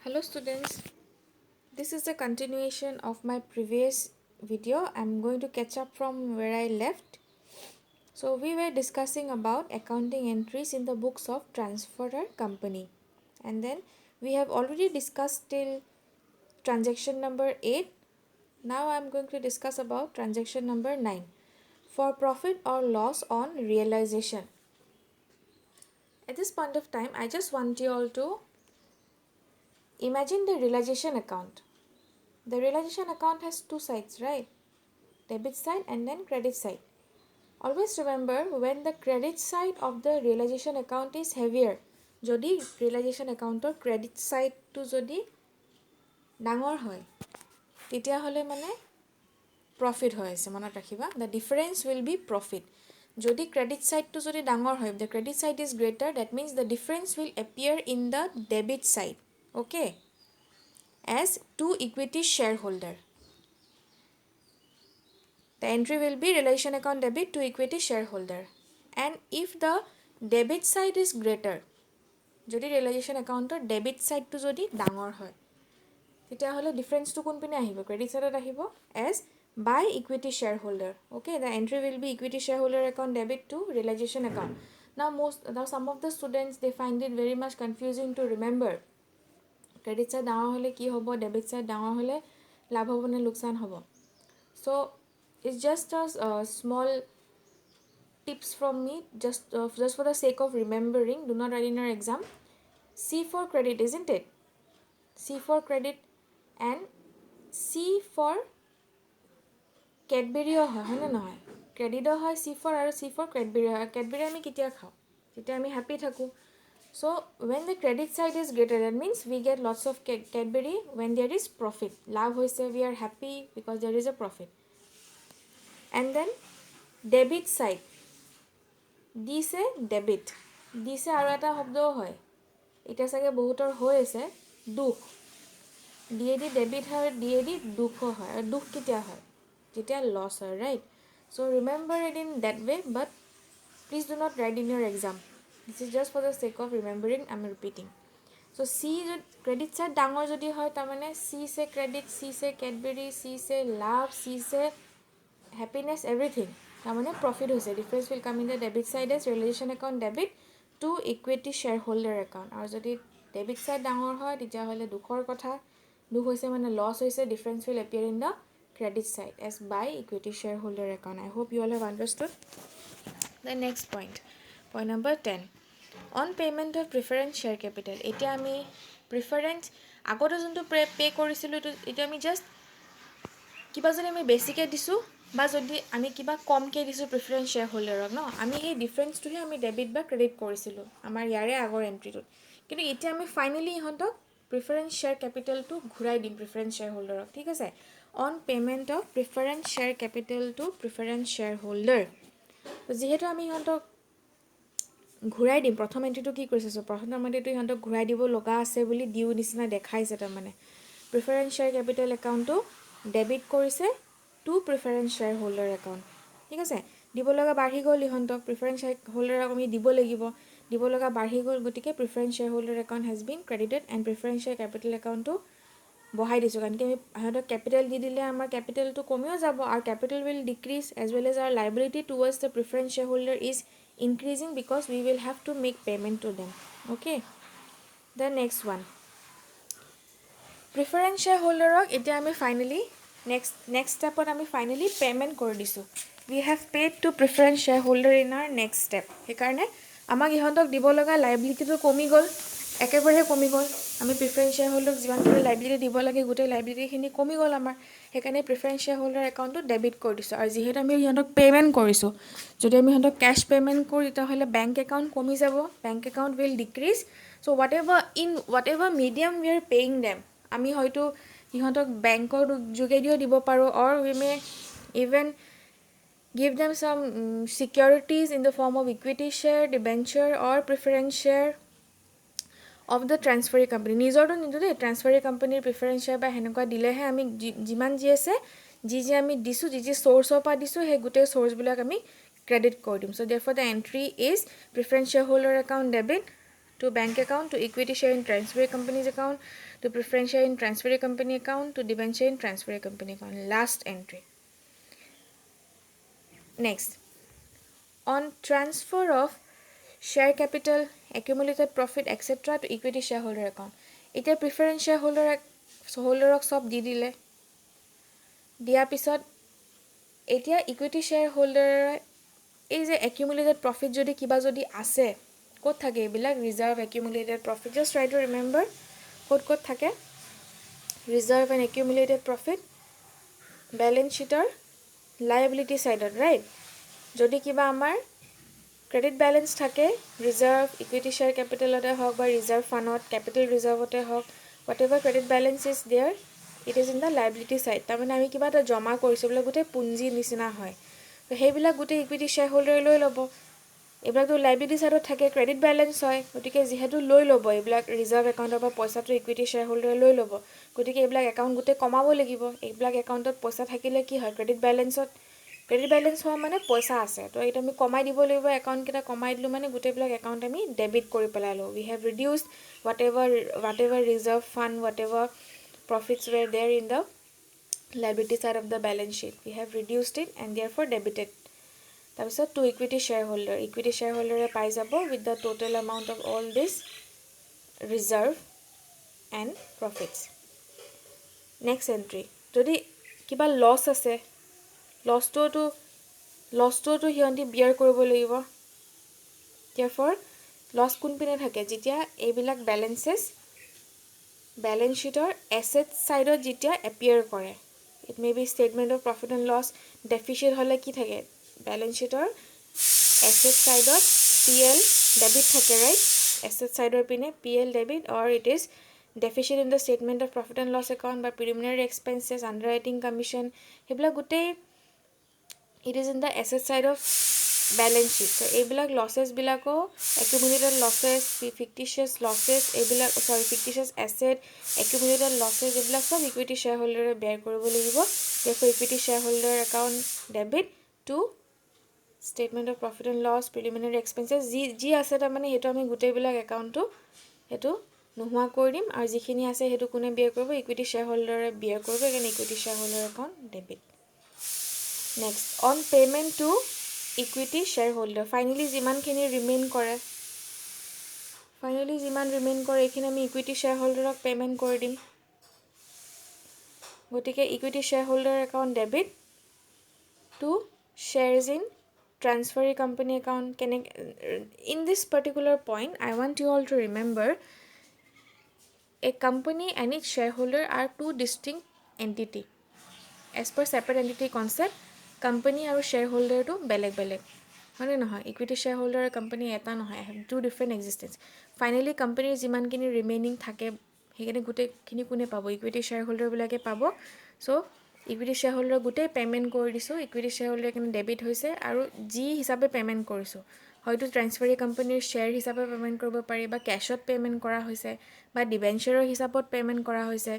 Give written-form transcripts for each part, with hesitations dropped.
Hello students, this is the continuation of my previous video. I'm going to catch up from where I left. So we were discussing about accounting entries in the books of transferor company, and then we have already discussed till transaction number 8. Now I'm going to discuss about transaction number 9 for profit or loss on realization. At this point of time, I just want you all to imagine the realization account. The realization account has two sides, right? Debit side and then credit side. Always remember, when the credit side of the realization account is heavier, যদি realization accountৰ credit side to যদি ডাঙৰ হয়, তেতিয়াহ'লে মানে profit হৈ আছে, মনত ৰাখিবা, the difference will be profit. যদি credit side to যদি ডাঙৰ হয়, the credit side is greater, that means the difference will appear in the debit side, okay, as to equity shareholder. The entry will be realization account debit to equity shareholder. And if the debit side is greater, যদি realization account debit side to যদি ডাঙৰ হয়, তেতিয়াহ'লে difference to কোনপিনে আহিব, credit side আহিব as by equity shareholder. Okay, the entry will be equity shareholder account debit to realization account. Now some of the students, they find it very much confusing to remember. Credit side ডাঙৰ হ'লে কি হ'ব, debit side ডাঙৰ হ'লে লাভ হ'ব নে লোকচান হ'ব. So it's just a small tips from me, just for the sake of remembering. Do not write in your exam. C for credit, isn't it? C for credit and C for Cadbury হয় না নহয়, ক্ৰেডিটৰ হয় C for আৰু C for Cadbury হয়. Cadbury আমি কেতিয়া খাওঁ, যেতিয়া আমি happy থাকোঁ. So when the credit side is greater, that means we get lots of Cadbury when there is profit. লাভ হৈছে, we are happy because there is a profit. And then debit side, দিছে debit, দিছে আৰু এটা শব্দও হয়, এতিয়া চাগে বহুতৰ হৈ আছে দুখ, দিয়ে দি ডেবিট হয়, দিয়ে দি দুখো হয়. আৰু দুখ কেতিয়া হয়, যেতিয়া লছ হয়, right? So' remember it in that way, but please do not write in your exam. This is just for the sake of remembering, I am repeating. So' see credit side ডাঙৰ যদি হয়, তাৰমানে see say credit, see say Cadbury, see say love, see say happiness, everything. তাৰমানে profit হৈছে. Difference will come in the debit side as realization account debit to equity shareholder account. আৰু যদি debit side ডাঙৰ হয়, তেতিয়াহ'লে দুখৰ কথা, দুখ হৈছে মানে loss হৈছে. Difference will appear in the credit side as by equity shareholder account. I hope you all have understood. The next point number 10, on payment of preference share capital. এতিয়া আমি preference আগতে যোনটো পে কৰিছিলোঁ, এতিয়া আমি just কিবা যদি আমি বেছিকৈ দিছোঁ বা যদি আমি কিবা কমকৈ দিছোঁ প্ৰিফাৰেঞ্চ শ্বেয়াৰ হোল্ডাৰক, আমি সেই ডিফাৰেঞ্চটোহে আমি ডেবিট বা ক্ৰেডিট কৰিছিলোঁ আমাৰ ইয়াৰে আগৰ এণ্ট্ৰিটোত. কিন্তু এতিয়া আমি ফাইনেলি ইহঁতক প্ৰিফাৰেঞ্চ শ্বেয়াৰ কেপিটেলটো ঘূৰাই দিম প্ৰিফাৰেঞ্চ শ্বেয়াৰ হোল্ডাৰক, ঠিক আছে? On payment of preference share capital to preference share holder. যিহেতু আমি ইহঁতক ঘূৰাই দিম, প্ৰথম এণ্ট্ৰিটো কি কৰিছে, প্ৰথম এণ্ট্ৰিটো ইহঁতক ঘূৰাই দিব লগা আছে বুলি দিও নিচিনা দেখাইছে. তাৰমানে প্ৰিফাৰেঞ্চ শ্বেয়াৰ কেপিটেল একাউণ্টটো ডেবিট কৰিছে to preference share holder account, ঠিক আছে? দিব লগা বাঢ়ি গ'ল ইহঁতক, প্ৰিফাৰেঞ্চ শ্বেয়াৰ হোল্ডাৰক আমি দিব লাগিব, দিব লগা বাঢ়ি গ'ল, গতিকে preference share holder account has been credited and preference share capital একাউণ্টটো বঢ়াই দিছোঁ, কাৰণ কি আমি সিহঁতক কেপিটেল দি দিলে আমাৰ কেপিটেলটো কমিও যাব, আৰু capital will decrease as well as our liability towards the preference share holder is increasing because we will have to make payment to them. Okay, the next one, preference shareholder এতিয়া আমি finally next stepত আমি finally payment কৰি দিছোঁ. we have paid to preference shareholder in our next step. সেইকাৰণে আমাক ইহঁতক দিব লগা লাইবিলিটিটো কমি গ'ল, একেবাৰে কমি গ'ল. আমি প্ৰিফাৰেঞ্চ শ্বেয়াৰ হোল্ডাৰক যিমানখিনি লাইবিলিটি দিব লাগে গোটেই লাইবিলিটিখিনি কমি গ'ল আমাৰ, সেইকাৰণে প্ৰিফাৰেঞ্চ শ্বেয়াৰ হোল্ডাৰ একাউণ্টটো ডেবিট কৰি দিছোঁ. আৰু যিহেতু আমি ইহঁতক পে'মেণ্ট কৰিছোঁ, যদি আমি ইহঁতক কেছ পে'মেণ্ট কৰোঁ তেতিয়াহ'লে বেংক একাউণ্ট কমি যাব, bank account will decrease. So' whatever medium we are paying them, আমি হয়তো ইহঁতক বেংকৰ যোগেদিও দিব পাৰোঁ, or we may even give them some securities in the form of equity share, debenture or preference share of the transferee company. নিজৰটো নিদিওঁ দেই, transferee companyৰ preference share বা সেনেকুৱা দিলেহে আমি যিমান যি আছে, যি আমি দিছোঁ, যি চ'ৰ্চৰ পৰা দিছোঁ, সেই গোটেই চ'ৰ্চবিলাক আমি ক্ৰেডিট কৰি দিম. So therefore the entry is preference shareholder account debit to bank account, to equity share in transferee company's account, to preference share in transferee company account, to debenture in transferee company account. Last entry. Next, on transfer of share capital, accumulated profit, etc. to equity shareholder account. এতিয়া preference shareholderক সব দি দিলে, দিয়াৰ পিছত এতিয়া equity শ্বেয়াৰহোল্ডাৰে এই যে accumulated profit যদি কিবা যদি আছে, ক'ত থাকে এইবিলাক? Reserve, accumulated profit, just try to remember ক'ত থাকে reserve and accumulated profit balance শ্বীটৰ লাইবিলিটি ছাইডত, ৰাইট? যদি কিবা আমাৰ ক্ৰেডিট বেলেঞ্চ থাকে ৰিজাৰ্ভ, ইকুইটি শ্বেয়াৰ কেপিটেলতে হওক বা ৰিজাৰ্ভ ফাণ্ডত, কেপিটেল ৰিজাৰ্ভতে হওক, whatever credit balance is there, it is in the liability side. তাৰমানে আমি কিবা এটা জমা কৰিছোঁ বোলে, গোটেই পুঞ্জি নিচিনা হয়, তো সেইবিলাক গোটেই ইকুইটি শ্বেয়াৰহোল্ডাৰে লৈ ল'ব। এইবিলাকতো লাইবিলিটি ছাইডত থাকে, ক্ৰেডিট বেলেঞ্চ হয়, গতিকে যিহেতু লৈ ল'ব এইবিলাক ৰিজাৰ্ভ একাউণ্টৰ পৰা পইচাটো ইকুইটি শ্বেয়াৰহোল্ডাৰে লৈ ল'ব, গতিকে এইবিলাক একাউণ্ট গোটেই কমাব লাগিব। এইবিলাক একাউণ্টত পইচা থাকিলে কি হয়, ক্ৰেডিট বেলেঞ্চ হোৱা মানে পইচা আছে, তো এইটো আমি কমাই দিব লাগিব। একাউণ্টকেইটা কমাই দিলোঁ মানে গোটেইবিলাক একাউণ্ট আমি ডেবিট কৰি পেলালোঁ। We have reduced whatever reserve fund, whatever profits were there in the liability side of the balance sheet. We have reduced it and therefore debited. তাৰপিছত টু ইকুইটি শ্বেয়াৰহোল্ডাৰে পাই যাব with the total amount of all this reserve and profits. Next entry, যদি কিবা loss আছে, লছটোতো সিহঁতি বিয়াৰ কৰিব লাগিব। therefore লছ কোনপিনে থাকে? যেতিয়া এইবিলাক বেলেঞ্চ শ্বীটৰ এছেট ছাইডত যেতিয়া এপিয়াৰ কৰে, it may be statement of profit and loss deficit হ'লে কি থাকে? বেলেঞ্চ শ্বীটৰ এছেট ছাইডত PL ডেবিট থাকে, ৰাইট? এছেট ছাইডৰ পিনে PL debit, or it is deficit in the statement of profit and loss account বা preliminary expenses, underwriting commission, সেইবিলাক গোটেই it is in the asset side of balance sheet. So' এইবিলাক লছেছবিলাকো একুমুলেটেড লছেছ, ফিক্টিচিয়াছ লছেছ, ফিক্টিচিয়াছ asset, একুমুলেটেড লছেছ, এইবিলাক চব equity শ্বেয়াৰহোল্ডাৰে বেয়াৰ কৰিব লাগিব। therefore equity shareholder account debit to statement of profit and loss, preliminary expenses, যি আছে তাৰমানে সেইটো আমি গোটেইবিলাক একাউণ্টটো সেইটো নোহোৱা কৰি দিম, আৰু যিখিনি আছে সেইটো কোনে বিয়াৰ কৰিব? ইকুইটি শ্বেয়াৰহোল্ডাৰে বিয়াৰ কৰিব, সেইকাৰণে equity shareholder account debit. Next, on payment to equity shareholder, finally যিমান ৰিমেইন কৰে এইখিনি আমি ইকুইটি শ্বেয়াৰহোল্ডাৰক পে'মেণ্ট কৰি দিম। গতিকে equity shareholder account debit two shares in transferee company account. In this particular point, I want you all to remember a company and its shareholder are two distinct entity. As per separate entity concept, company আৰু shareholder বেলেগ হয়নে নহয়? Equity shareholder company এটা নহয়, I have two different existence. Finally কোম্পানীৰ যিমানখিনি remaining থাকে সেইখিনি গোটেইখিনি কোনে পাব? ইকুইটি শ্বেয়াৰহোল্ডাৰবিলাকে পাব। চ' ইকুইটি শ্বেয়াৰহোল্ডাৰ গোটেই পে'মেণ্ট কৰি দিছোঁ, ইকুইটি শ্বেয়াৰহোল্ডাৰ কিন্তু ডেবিট হৈছে, আৰু যি হিচাপে পে'মেণ্ট কৰিছোঁ, হয়তো ট্ৰেন্সফাৰী কোম্পানীৰ শ্বেয়াৰ হিচাপে পে'মেণ্ট কৰিব পাৰি, বা কেছত পে'মেণ্ট কৰা হৈছে, বা ডিবেঞ্চাৰৰ হিচাপত পে'মেণ্ট কৰা হৈছে,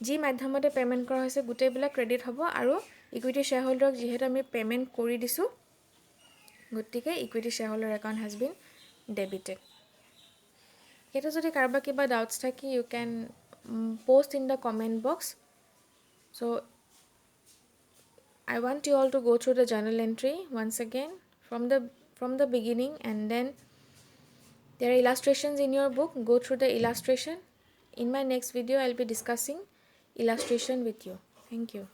যি মাধ্যমতে পে'মেণ্ট কৰা হৈছে গোটেইবিলাক ক্ৰেডিট হ'ব। আৰু ইকুইটি শ্বেয়াৰহোল্ডাৰক যিহেতু আমি পে'মেণ্ট কৰি দিছোঁ, গতিকে equity shareholder account has been debited. সেইটো যদি কাৰোবাৰ কিবা ডাউটছ থাকে, you can post in the comment box. So' I want you all to go through the journal entry once again from the beginning, and then there are illustrations in your book. Go through the illustration. In my next video, I'll be discussing illustration with you. Thank you.